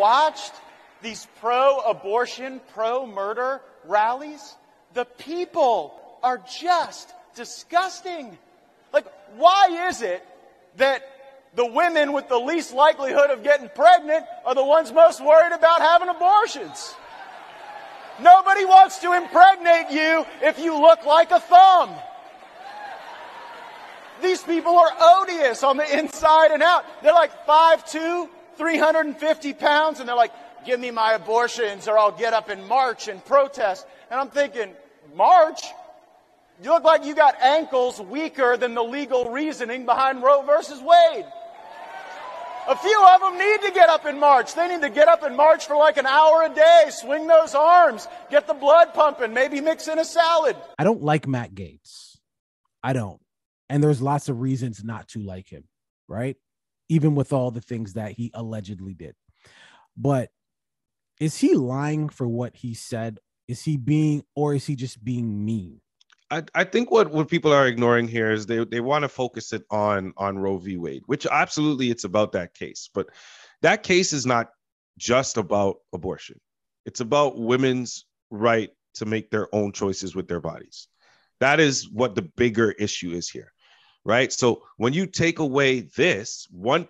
watched these pro-abortion, pro-murder rallies, the people are just disgusting. Like, why is it that the women with the least likelihood of getting pregnant are the ones most worried about having abortions? Nobody wants to impregnate you if you look like a thumb. These people are odious on the inside and out. They're like 5'2", 350 pounds, and they're like, give me my abortions or I'll get up and march and protest. And I'm thinking, march? You look like you got ankles weaker than the legal reasoning behind Roe versus Wade. A few of them need to get up and march. They need to get up and march for like an hour a day, swing those arms, get the blood pumping, maybe mix in a salad. I don't like Matt Gaetz. I don't. And there's lots of reasons not to like him, right? Even with all the things that he allegedly did. But is he lying for what he said? Is he just being mean? I think what people are ignoring here is they want to focus it on Roe v. Wade, which absolutely it's about that case. But that case is not just about abortion. It's about women's right to make their own choices with their bodies. That is what the bigger issue is here, right? So when you take away this one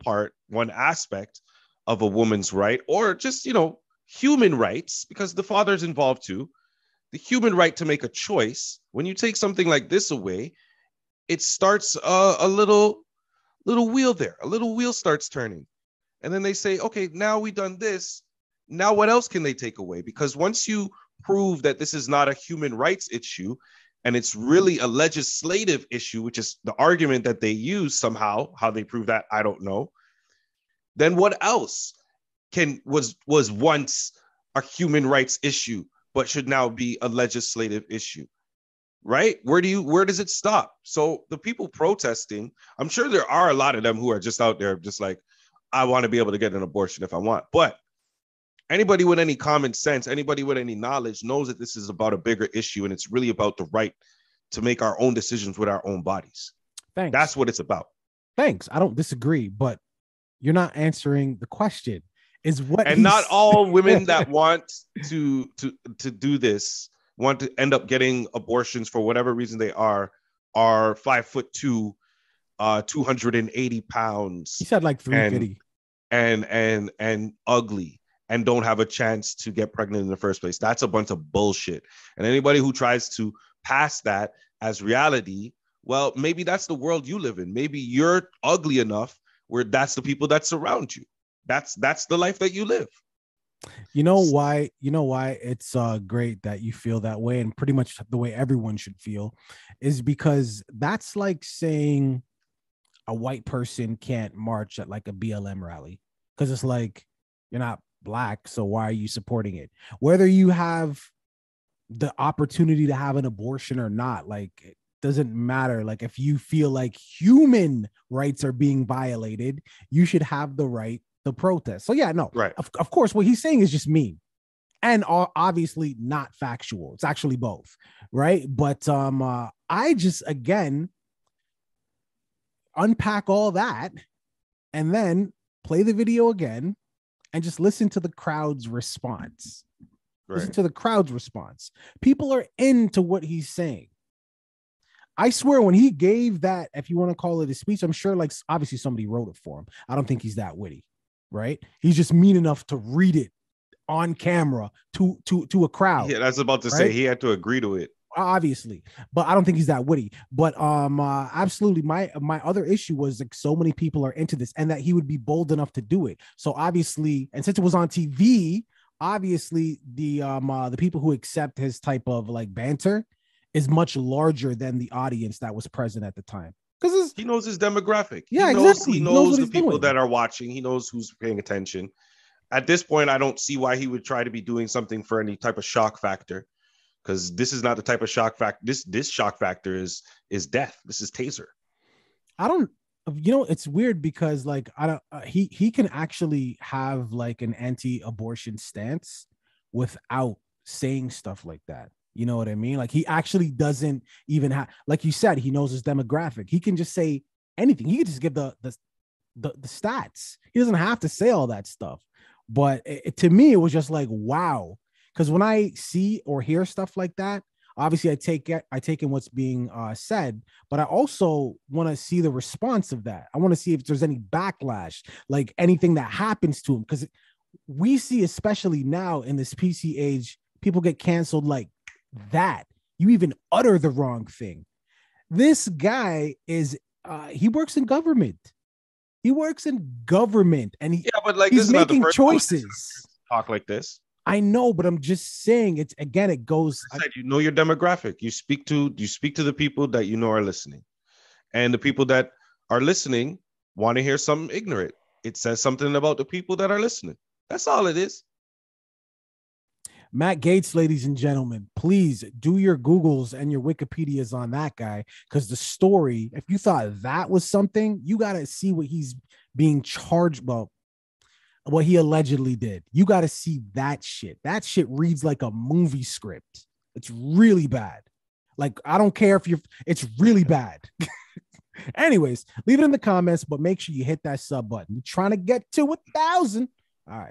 aspect of a woman's right, or just, human rights, because the father's involved too, the human right to make a choice, when you take something like this away, it starts a little wheel there. A little wheel starts turning. And then they say, okay, now we've done this. Now what else can they take away? Because once you prove that this is not a human rights issue, and it's really a legislative issue, which is the argument that they use somehow, how they prove that, I don't know. Then what else was once a human rights issue, but should now be a legislative issue, right? Where does it stop? So the people protesting, I'm sure there are a lot of them who are just out there just like, I want to be able to get an abortion if I want. But anybody with any common sense, anybody with any knowledge knows that this is about a bigger issue, and it's really about the right to make our own decisions with our own bodies. Thanks. That's what it's about. Thanks. I don't disagree, but you're not answering the question. And not all women that want to do this, want to end up getting abortions for whatever reason they are 5'2", 280 pounds. He said like 350. And ugly and don't have a chance to get pregnant in the first place. That's a bunch of bullshit. And anybody who tries to pass that as reality, well, maybe that's the world you live in. Maybe you're ugly enough where that's the people that surround you. That's the life that you live. You know why it's great that you feel that way, and pretty much the way everyone should feel is because that's like saying a white person can't march at like a BLM rally, because it's like, you're not black, so why are you supporting it? Whether you have the opportunity to have an abortion or not, like, it doesn't matter. Like, if you feel like human rights are being violated, you should have the right to protest. So yeah, no, right. Of course, what he's saying is just mean and obviously not factual. It's actually both, right? But I just, again, unpack all that and then play the video again and just listen to the crowd's response. Right. Listen to the crowd's response. People are into what he's saying. I swear, when he gave that, if you want to call it a speech, I'm sure, like, obviously somebody wrote it for him. I don't think he's that witty, right? He's just mean enough to read it on camera to a crowd. Yeah, that's about to say he had to agree to it. Obviously, but I don't think he's that witty. But absolutely, my other issue was like, so many people are into this, and that he would be bold enough to do it. So obviously, and since it was on TV, obviously the people who accept his type of like banter is much larger than the audience that was present at the time, because he knows his demographic. Yeah, exactly. He knows the people doing. That are watching. He knows who's paying attention. At this point, I don't see why he would try to be doing something for any type of shock factor, because this is not the type of shock factor. This shock factor is death. This is taser. It's weird because like he can actually have like an anti-abortion stance without saying stuff like that. You know what I mean? Like, he actually doesn't even have, like you said, he knows his demographic. He can just say anything. He can just give the stats. He doesn't have to say all that stuff. But to me, it was just like, wow. Because when I see or hear stuff like that, obviously I take in what's being said, but I also want to see the response of that. I want to see if there's any backlash, like anything that happens to him. Because we see, especially now in this PC age, people get canceled like that. You even utter the wrong thing. This guy is, he works in government. He works in government, and but like, he's making choices. Talk like this. I know, but I'm just saying, it's again, it goes. I said, you know your demographic. You speak to the people that you know are listening, and the people that are listening want to hear something ignorant. It says something about the people that are listening. That's all it is. Matt Gaetz, ladies and gentlemen, please do your Googles and your Wikipedias on that guy, because the story, if you thought that was something, you got to see what he's being charged about, what he allegedly did. You got to see that shit. That shit reads like a movie script. It's really bad. Like, I don't care if it's really bad. Anyways, leave it in the comments, but make sure you hit that sub button. We're trying to get to 1,000. All right.